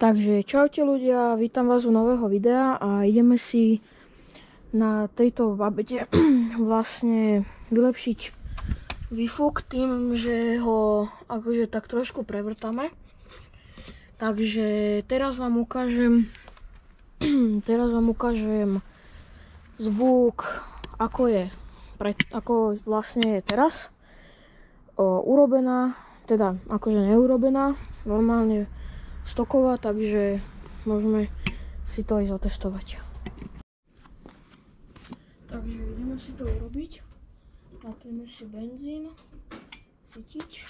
Takže čaute ľudia, vítam vás u nového videa a ideme si na tejto babete vlastne vylepšiť výfuk tým, že ho akože tak trošku prevrtáme. Takže teraz vám ukážem zvuk, ako vlastne je teraz urobená, teda akože neurobená, normálne stoková, takže môžeme si to aj zatestovať. Takže ideme si to urobiť. Napneme si benzín, sytič.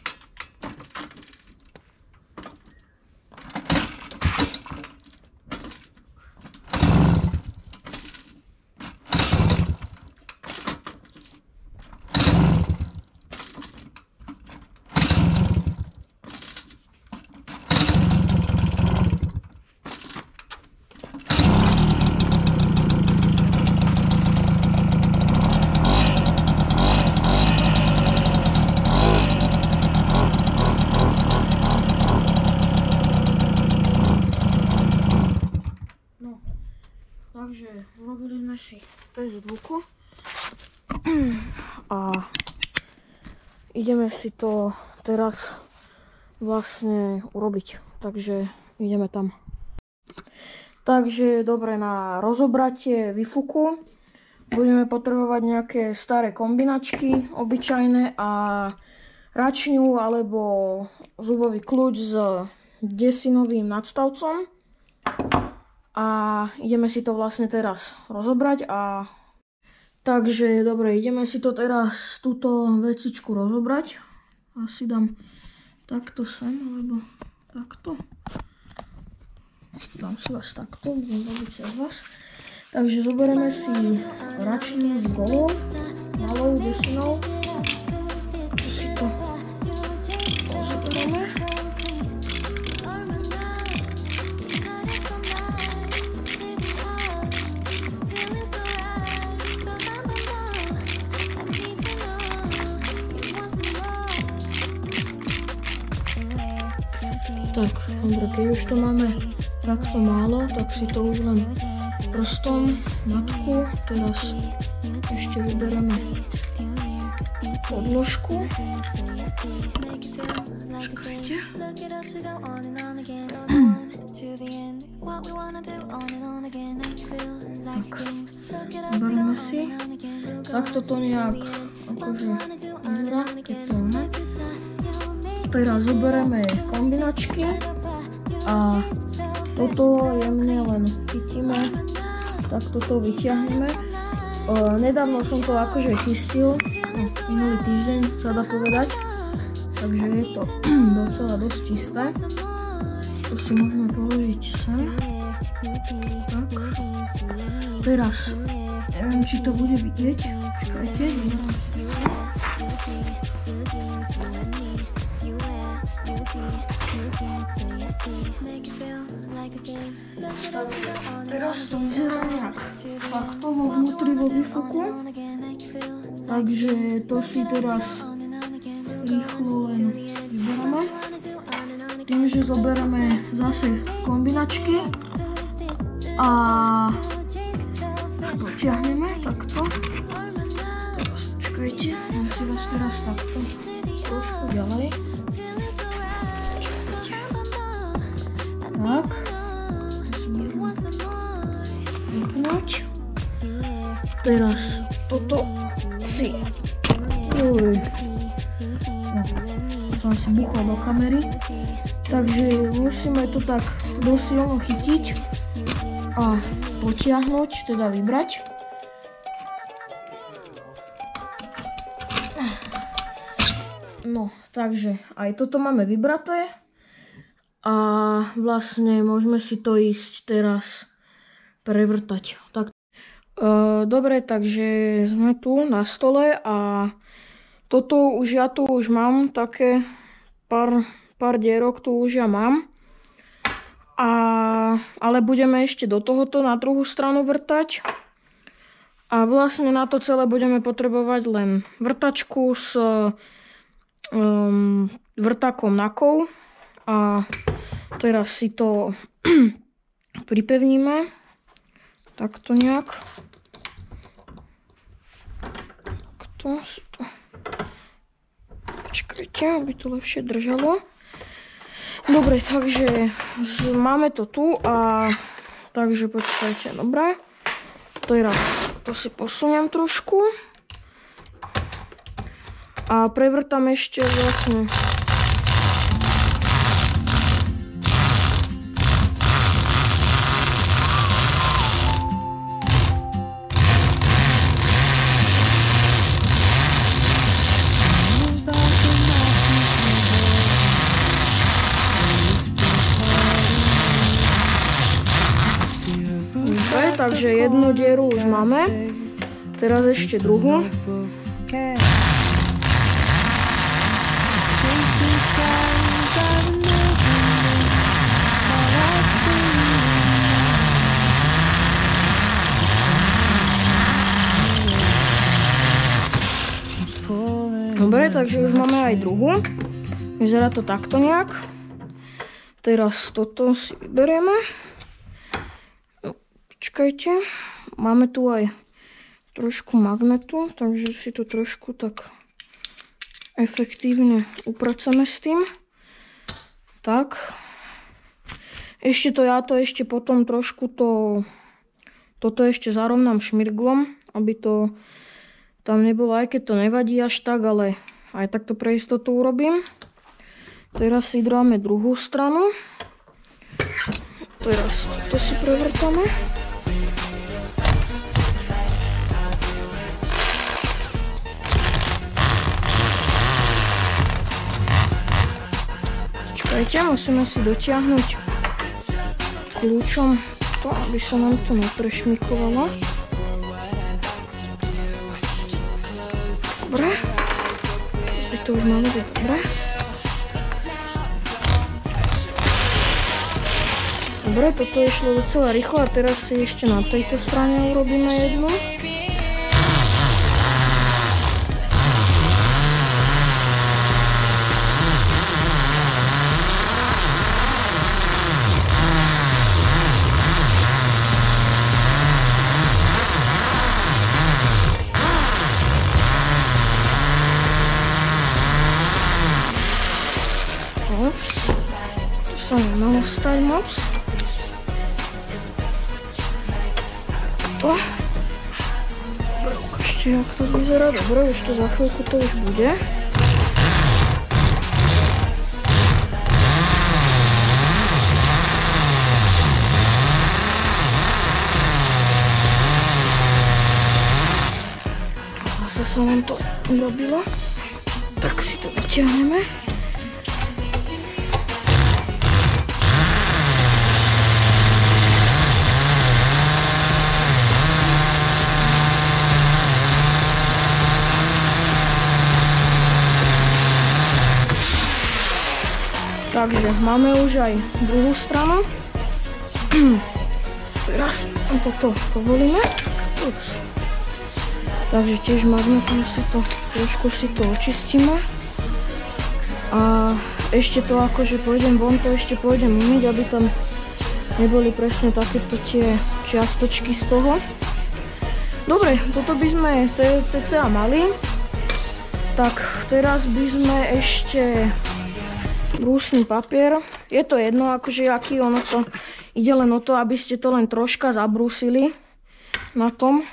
Takže urobili sme si test zvuku a ideme si to teraz vlastne urobiť, takže ideme tam. Takže dobre, na rozobratie výfuku budeme potrebovať nejaké staré kombinačky obyčajné a račňu alebo zubový kľúč s desinovým nadstavcom. A ideme si to vlastne teraz rozobrať takže dobre, ideme si to teraz túto vecičku rozobrať. Asi dám takto sem, alebo takto. Dám si vás takto, budem robiť cez vás. Takže zoberieme si račňu s golou, malou desinou. Tu si to rozoberieme. Tak, dobre, keď už to máme takto málo, tak si to už len prstom matku. Teraz ešte vybereme podložku. Čakajte. Tak, vybereme si. Takto to nejak akože vyzerá, keď to máme. Teraz zoberieme kombinačky a toto jemne len chytíme, takto to vyťahneme. Nedávno som to akože chystil, minulý týždeň sa dá povedať, takže je to docela dosť čisté. To si môžeme položiť sem. Tak. Teraz, neviem, či to bude vidieť, počkajte. Teraz to vyzerá nejak takto vo vnútri vo výfuku, takže to si teraz rýchlo len vyberáme. Tým, že zoberieme zase kombinačky a potiahneme takto. Teraz počkajte, dám si vás teraz takto trošku ďalej. Tak. Vypnúť. Teraz toto si... som si buchol do kamery. Takže musíme to tak dosť silno chytiť a potiahnuť, teda vybrať. No, takže aj toto máme vybraté. A vlastne môžeme si to ísť teraz prevrtať. Tak, dobre, takže sme tu na stole a toto už ja tu už mám také pár dierok tu už ja mám. Ale budeme ešte do tohoto na druhú stranu vrtať. A vlastne na to celé budeme potrebovať len vrtačku s vrtakom nakou. A teraz si to pripevníme. Takto nejak. Takto si to... Počkajte, aby to lepšie držalo. Dobre, takže máme to tu a... Takže počkajte, dobre. Teraz to si posuniem trošku. A prevrtam ešte vlastne... Takže jednu dieru už máme, teraz ešte druhú. Dobre, takže už máme aj druhú. Vyzerá to takto nejak. Teraz toto si vyberieme. Počkajte, máme tu aj trošku magnetu, takže si to trošku tak efektívne upraceme s tým. Tak. Ja to ešte potom trošku toto ešte zarovnám šmirglom, aby to tam nebolo, aj keď to nevadí až tak, ale aj takto pre istotu urobím. Teraz si dáme druhú stranu. Teraz to si prevrtáme. Musíme si dotiahnuť kľúčom to, aby sa nám to neprešmikovalo. Dobre. To už máme byť dobre. Dobre, toto išlo docela rýchlo a teraz si ešte na tejto strane urobíme jednu. To sa nemalo stať moc. To. Ešte jak to vyzerá. Dobre, už to za chvíľku to už bude. Zase sa nám to urobilo. Tak si to vyťahneme. Takže máme už aj druhú stranu. Teraz toto povolíme. Takže tiež magnetom si to, trošku si to očistíme. A ešte to akože pôjdem von, to ešte pôjdem umyť, aby tam neboli presne takéto tie čiastočky z toho. Dobre, toto by sme cca mali. Tak teraz by sme ešte brúsny papier. Je to jedno, akože aký ono to ide, len o to, aby ste to len troška zabrúsili na tom.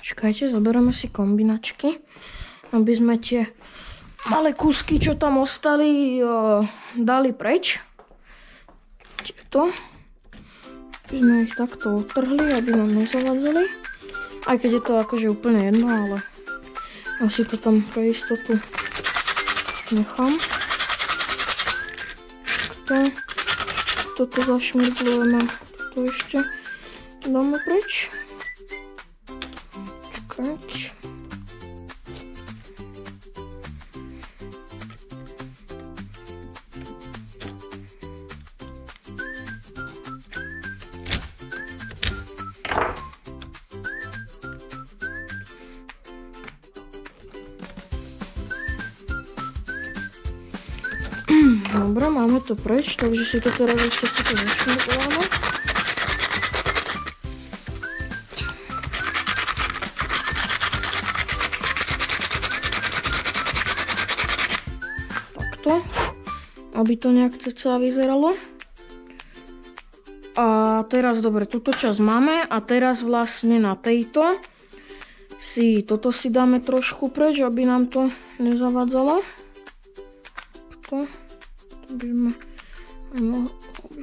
Čakajte, zoberieme si kombinačky, aby sme tie malé kúsky, čo tam ostali, dali preč. Tieto. By sme ich takto odtrhli, aby nám nezavadzali. Aj keď je to akože úplne jedno, ale asi to tam pre istotu nechám. Toto zašmrdlujeme, toto ešte dáme preč. Čakať. Dobre, máme to preč, takže si to teraz ešte si to zašmurkujeme. Takto, aby to nejak cca vyzeralo. A teraz dobre, túto časť máme a teraz vlastne na tejto toto si dáme trošku preč, aby nám to nezavadzalo. To by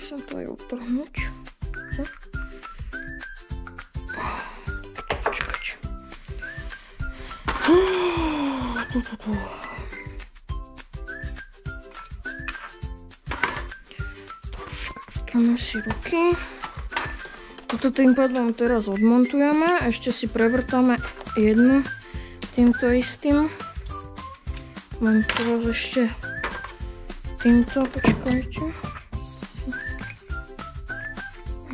som to aj odtrhnúť. Počkať. Dáme si ruky. Toto tým pádom teraz odmontujeme. Ešte si prevrtáme jednu týmto istým. Mám teraz ešte týmto, počkajte.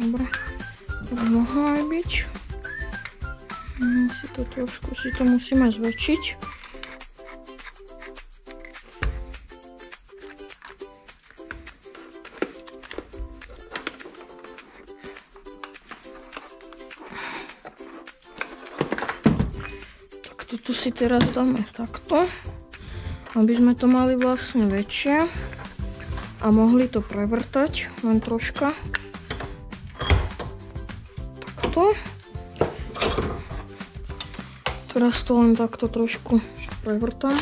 Dobre, to by mohlo aj byť. Si to musíme zväčšiť. Toto si teraz dáme takto, aby sme to mali vlastne väčšie a mohli to prevrtať len troška. Takto. Teraz to len takto trošku prevrtám.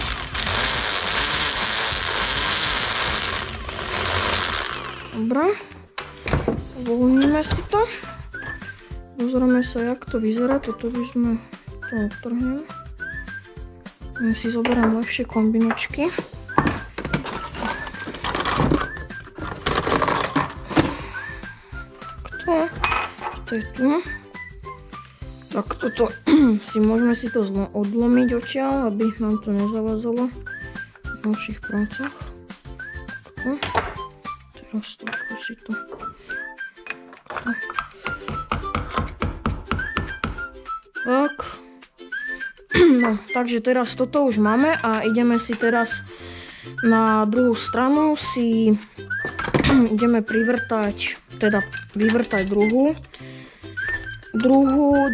Dobre. Uvoľníme si to. Pozrieme sa, jak to vyzerá. Toto by sme to odtrhneme. Ja si zoberiem lepšie kombinočky. Takto. To je tu. Tak toto si môžeme si to odlomiť odtiaľ, aby nám to nezavázalo v našich prácach. Takto. Teraz trošku si to takto. Tak. No, takže teraz toto už máme a ideme si teraz na druhú stranu ideme privrtať, teda vyvrtať druhú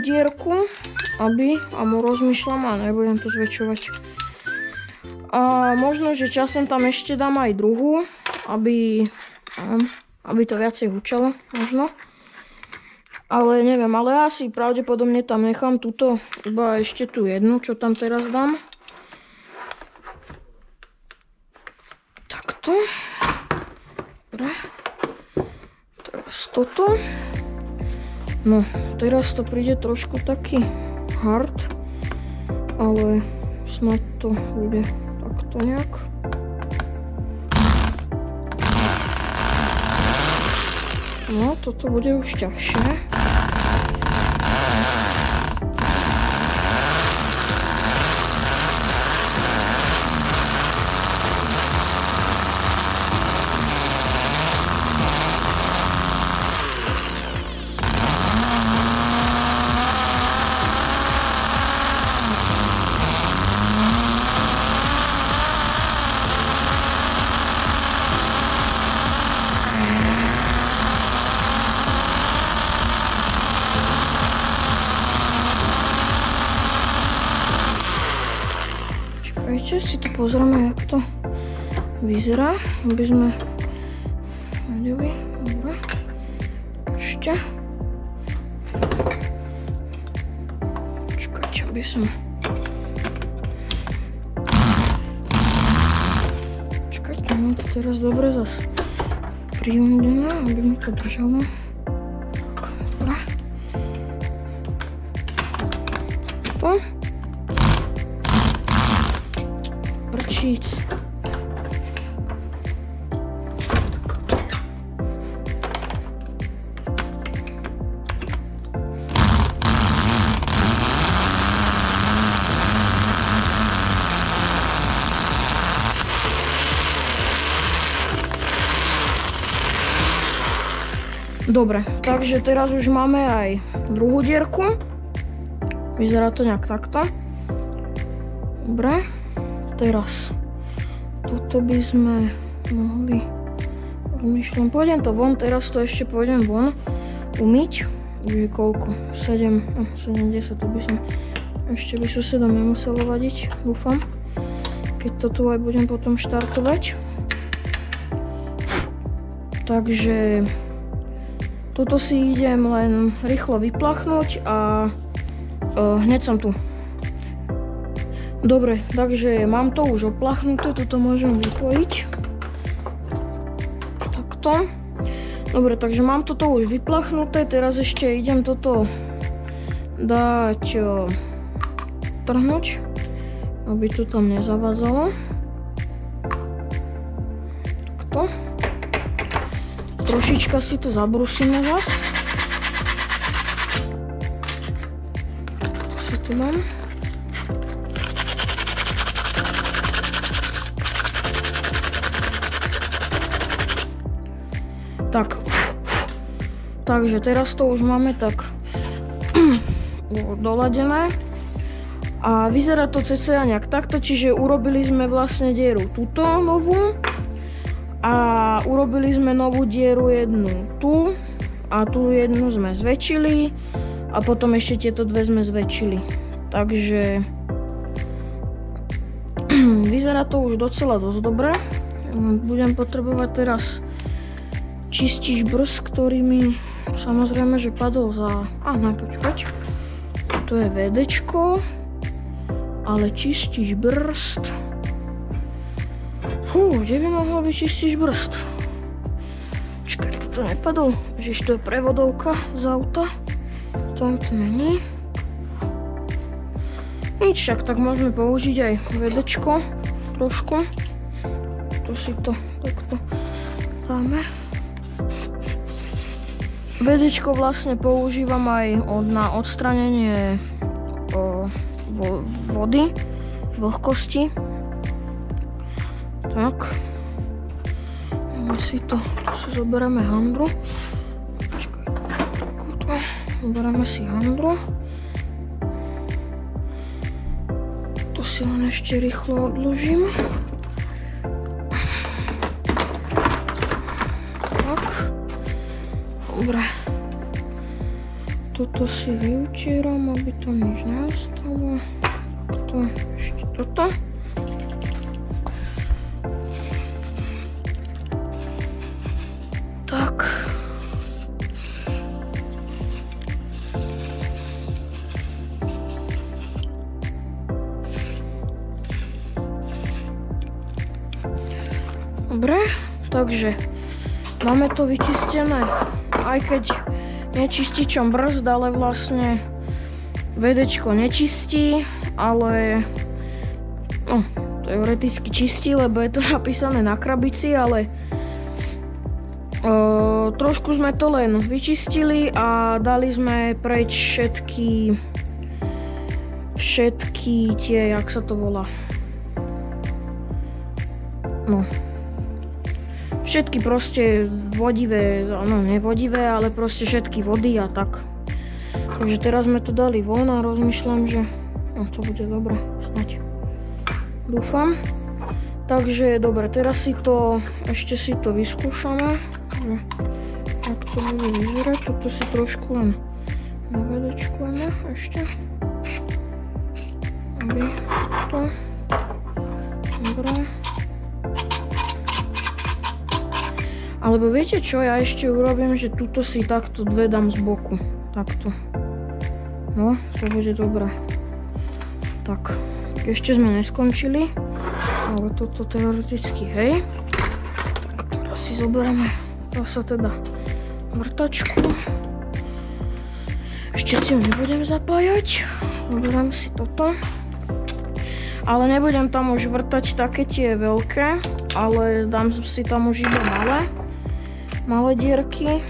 dierku, a rozmýšľam a nebudem to zväčšovať. A možno, že časom tam ešte dám aj druhú, aby to viacej hučalo, možno. Ale neviem, ale asi pravdepodobne tam nechám túto, iba ešte tú jednu, čo tam teraz dám. Takto. Dobre. Teraz toto. No, teraz to príde trošku taký hard, ale snad to bude takto nejak. No, toto bude už ťažšie. Si to pozrieme, jak to vyzerá, aby sme vedeli. Dobre. Ešte. Čakajte, aby som... Čakajte, mám to teraz dobre zase prijundené, aby mi to držalo. Dobre. To. Prčíc. Dobre, takže teraz už máme aj druhú dierku. Vyzerá to nejak takto. Dobre. Teraz toto by sme mohli. Rozmýšľam, pôjdem to von, teraz to ešte pôjdem von umyť. Už je koľko? 7, 10, to by som ešte by susedom nemuselo vadiť, dúfam. Keď to tu aj budem potom štartovať. Takže toto si idem len rýchlo vyplachnúť a hneď som tu. Dobre, takže mám to už oplachnuté, toto môžem vypojiť. Takto. Dobre, takže mám toto už vyplachnuté, teraz ešte idem toto dať trhnúť, aby to tam nezavádzalo. Takto. Trošička si to zabrusíme zas. Si tu mám. Tak. Takže teraz to už máme tak doladené. A vyzerá to cca nejak takto, čiže urobili sme vlastne dieru túto novú. A urobili sme novú dieru jednu tu. A tu jednu sme zväčšili. A potom ešte tieto dve sme zväčšili. Takže vyzerá to už docela dosť dobre. Budem potrebovať teraz čistič brzd, ktorý mi samozrejme, že padol za... počkať. To je VDčko. Ale čistič brzd... kde by mohol byť čistič brzd? Počkaj, toto nepadol. Ježiš, to je prevodovka z auta. Tam to není. Nič, však tak môžeme použiť aj VDčko. Trošku. To si to takto dáme. VDčko vlastne používam aj na odstranenie vody, vlhkosti. Tak. Si zoberieme handru. Počkaj, takto. Zoberieme si handru. To si len ešte rýchlo odložím. Dobre, toto si vyutieram, aby tam nič neostalo. Takto, ešte toto. Tak. Dobre, takže máme to vyčistené. Aj keď nečističom brzd, ale vlastne VDčko nečistí, ale teoreticky čistí, lebo je to napísané na krabici, ale trošku sme to len vyčistili a dali sme preč všetky tie, jak sa to volá, všetky proste vodivé, nevodivé, ale proste všetky vody a tak. Takže teraz sme to dali von a rozmýšľam, že to bude dobre, snáď. Dúfam. Takže dobre, teraz ešte si to vyskúšame. Jak to bude vyzerať, toto si trošku len navedečkujeme ešte. Aby to. Dobre. Alebo viete čo, ja ešte urobím, že tuto si takto dve dám z boku. Takto. No, to bude dobré. Tak, ešte sme neskončili. Ale toto teoreticky, hej. Tak teraz si zoberieme zase teda vrtačku. Ešte si ju nebudem zapájať. Zoberiem si toto. Ale nebudem tam už vrtať také tie veľké, ale dám si tam už iba malé dierky.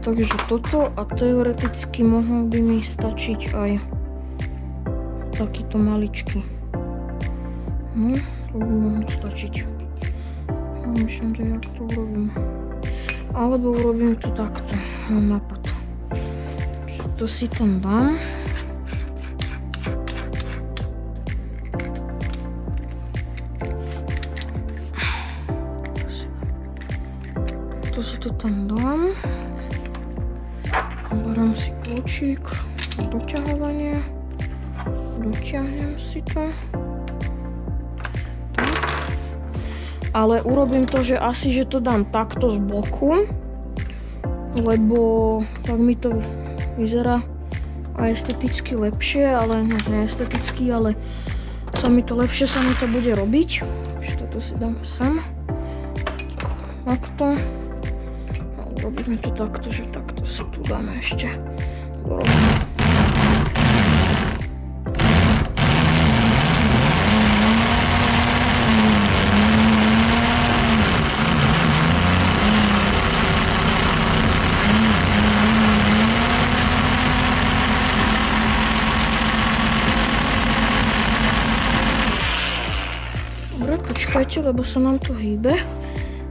Takže toto a teoreticky mohol by mi stačiť aj takýto maličký. To by mohlo stačiť. Myslím, že jak to urobím. Alebo urobím to takto. Mám nápad. To si tam dám. to tam dám. Beriem si kľúčik, doťahovanie, dotiahnem si to. Tak. Ale urobím to, že asi, že to dám takto z boku, lebo tak mi to vyzerá aj esteticky lepšie, ale ne esteticky, ale lepšie sa mi to bude robiť. Takže toto si dám sem. Takto. A urobíme to takto, že takto si tu dáme ešte. Dobre, počkajte, lebo sa nám to hýbe.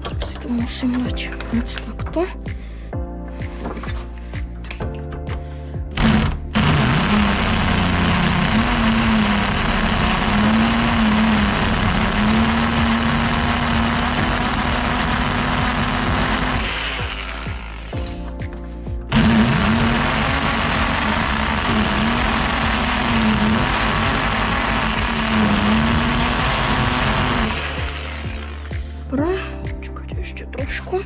Tak si to musím dať hneď takto. Dobre, čakajte ešte trošku.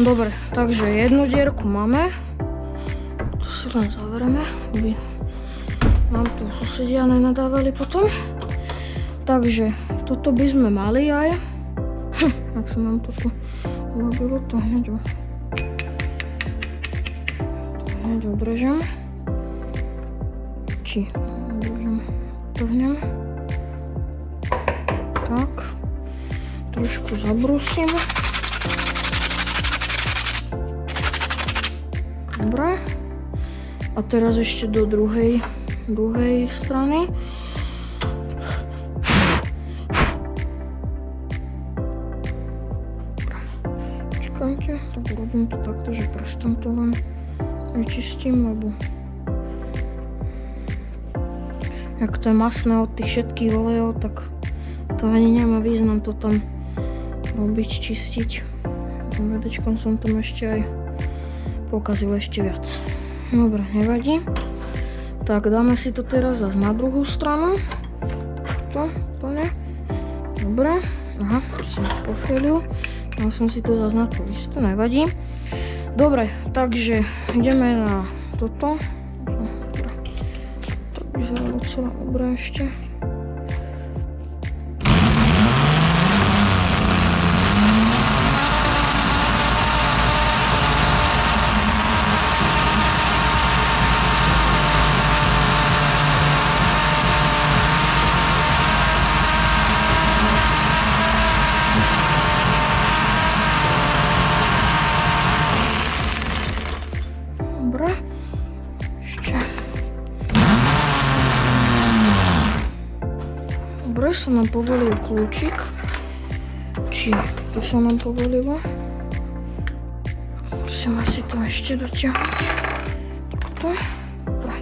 Dobre, takže jednu dierku máme. To si len zavrieme, aby nám tu susedia nenadávali potom. Takže toto by sme mali aj. Ak sa nám toto urobilo, to hneď odrežem. Či odrežem, trhnem. Tak. Trošku zabrúsim. Dobre. A teraz ešte do druhej strany. Čakajte, tak urobím to takto, že prstom to len vyčistím, lebo ak to je masné od tých všetkých olejov, tak to ani nemá význam to tam robiť, čistiť. Vedečkom som tam ešte aj pokazil ešte viac. Dobre, nevadí. Tak, dáme si to teraz zase na druhú stranu. To, úplne. Dobre. Aha, to som pofilil. Dal som si to zase na to isto, nevadí. Dobre, takže ideme na toto. To vyzerá docela dobre ešte. Dobre, sa nám povolil kľúčik. Či to sa nám povolilo. Musíme si to ešte dotiahnuť. Takto. Dobre.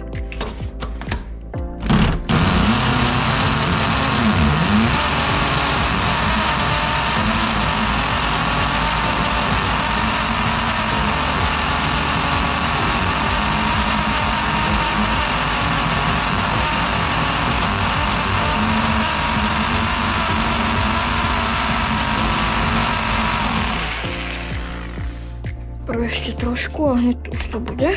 Ešte trošku a hneď už to bude.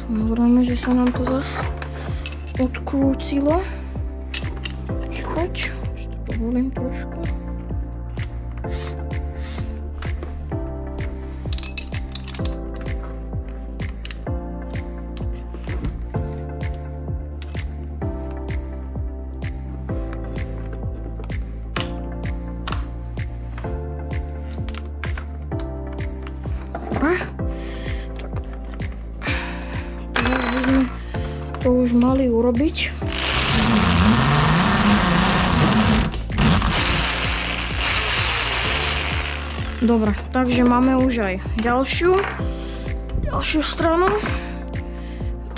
Samozrejme, že sa nám to zase odkrúcilo. Počkať, už to povolím trošku. mali urobiť. Dobre, takže máme už aj ďalšiu stranu.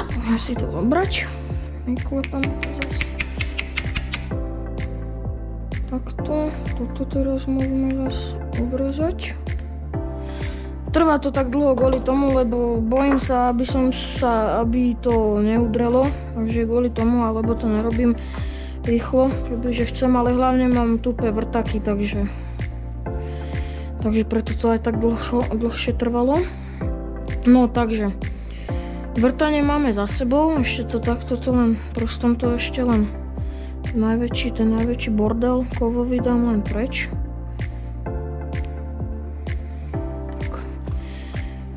Môžeme si to zobrať. Vyklepám to zase. Takto. Toto teraz môžeme zase obrezať. Trvá to tak dlho kvôli tomu, lebo bojím sa, aby to neudrelo. Takže kvôli tomu, alebo to nerobím rýchlo, kebyže chcem, ale hlavne mám tupé vrtaky, takže preto to aj tak dlhšie trvalo. No takže, vrtanie máme za sebou, ešte to takto len, prostom to ešte len ten najväčší bordel kovový dám len preč.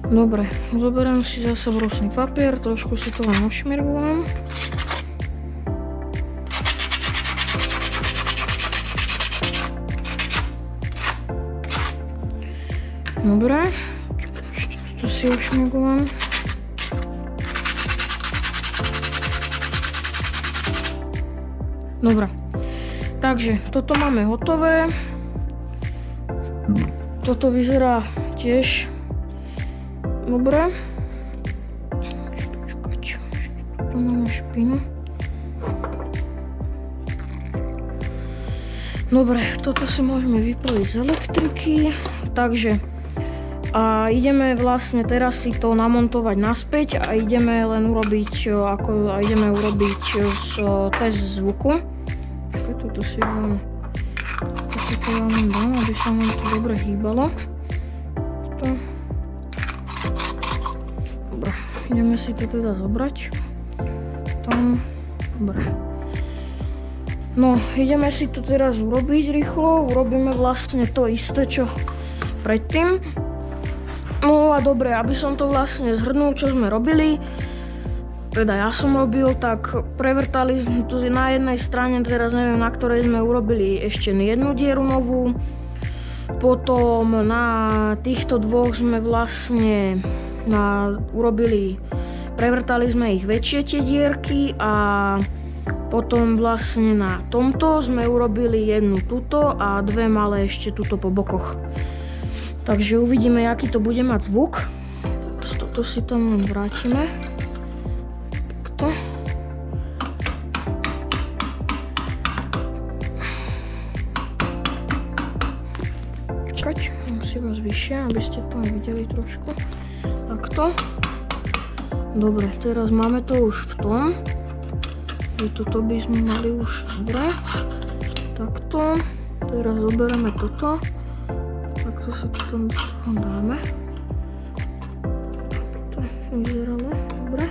Dobre, zoberiem si zase brusný papier, trošku si to len ošmirgujem. Dobre, ešte toto si ošmirgujem. Dobre, takže toto máme hotové. Toto vyzerá tiež dobre. Čakať, ešte tu máme špinu. Dobre, toto si môžeme vypojiť z elektriky. Takže ideme vlastne teraz si to namontovať naspäť a ideme len urobiť test zvuku. Toto si dám, aby sa nám to dobre hýbalo. Dobre, ideme si to teda zobrať. Tam, dobre. No, ideme si to teraz urobiť rýchlo. Urobíme vlastne to isté, čo predtým. No a dobre, aby som to vlastne zhrnul, čo sme robili, teda ja som robil, tak prevrtali sme tu na jednej strane, teraz neviem, na ktorej sme urobili ešte jednu dieru novú. Potom na týchto dvoch sme vlastne prevrtali sme ich väčšie tie dierky a potom vlastne na tomto sme urobili jednu tuto a dve malé ešte tuto po bokoch. Takže uvidíme, aký to bude mať zvuk. Toto si tam len vrátime. Takto. Čakať, mám si vás vyššie, aby ste to aj videli trošku. Takto. Dobre, teraz máme to už v tom. Toto by sme mali už dobre. Takto. Teraz zoberieme toto. Takto si to tam dáme. To vyzeralo dobre.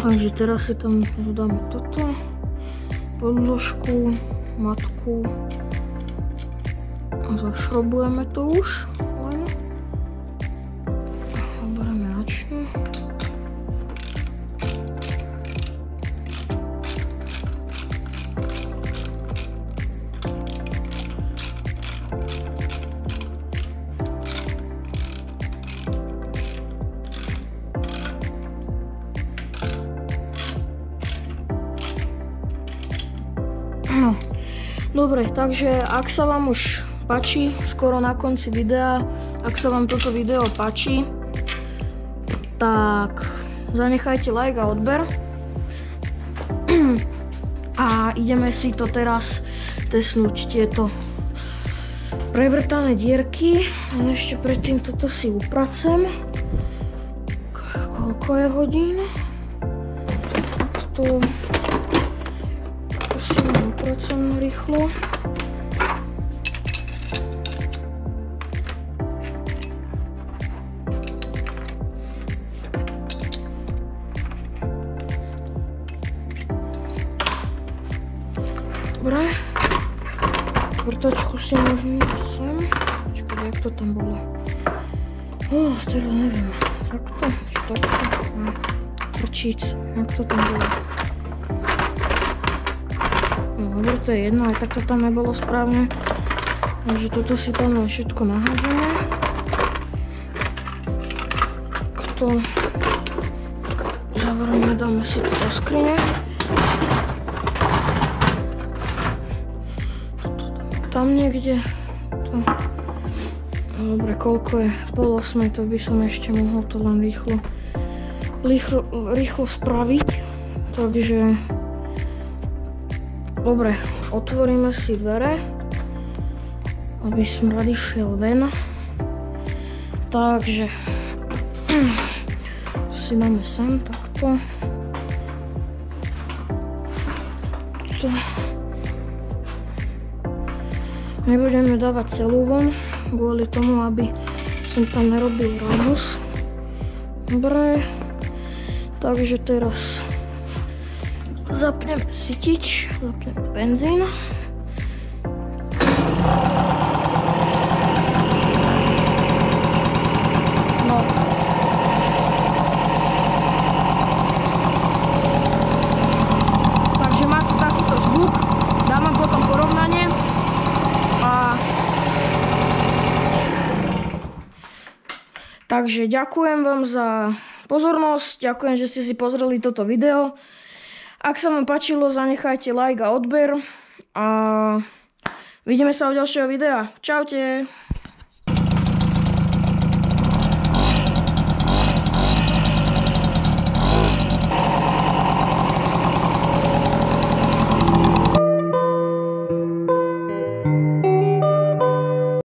Takže teraz si tam dáme toto. Podložku, matku. A zašrobujeme to už. Zoberieme račnu. No, dobre, takže ak sa vám už páči, skoro na konci videa, ak sa vám toto video páči, tak zanechajte like a odber. A ideme si to teraz testnúť, tieto prevrtané dierky. Ešte predtým toto si upracem. Koľko je hodín? To si upracem rýchlo. Dobre, vrtačku si môžem dať sem. Počkaj, jak to tam bolo? Teda neviem. Takto, či takto? Vrčiť, jak to tam bolo? No, dobre, to je jedno, aj tak to tam nebolo správne. Takže toto si tam všetko nahádžeme. Takto Zavrieme, dáme si to do skrine. Tam niekde. To. Dobre, koľko je? 7:30, to by som ešte mohol to len rýchlo spraviť. Takže... Dobre, otvoríme si dvere, aby som rady šiel ven. Takže... si dáme sem, takto. To. Nebudeme dávať celú von, kvôli tomu, aby som tam nerobil rámus. Dobre, takže teraz zapneme sytič, zapneme benzín. No. Takže má to takýto zvuk, dáme potom porovnanie. Takže ďakujem vám za pozornosť, ďakujem, že ste si pozreli toto video. Ak sa vám páčilo, zanechajte like a odber a vidíme sa u ďalšieho videa. Čaute.